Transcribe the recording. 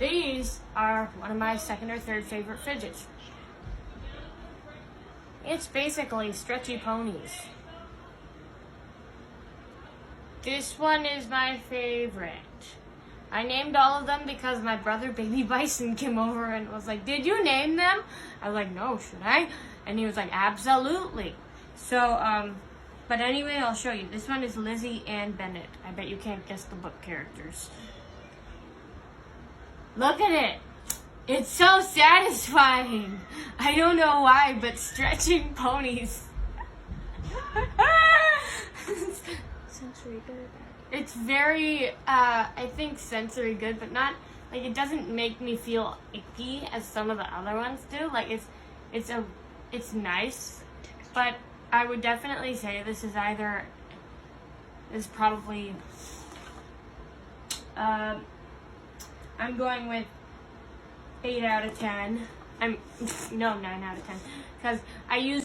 these are one of my second or third favorite fidgets. It's basically stretchy ponies. This one is my favorite. I named all of them because my brother Baby Bison came over and was like, "Did you name them?" I was like, "No, should I?" And he was like, "Absolutely." So, but anyway, I'll show you. This one is Lizzie and Bennett. I bet you can't guess the book characters. Look at it. It's so satisfying. I don't know why, but stretching ponies. Sensory good. It's very, I think sensory good, but not, like, it doesn't make me feel icky as some of the other ones do. Like, it's nice, but I would definitely say this is probably, I'm going with 8 out of 10. 9 out of 10, because I use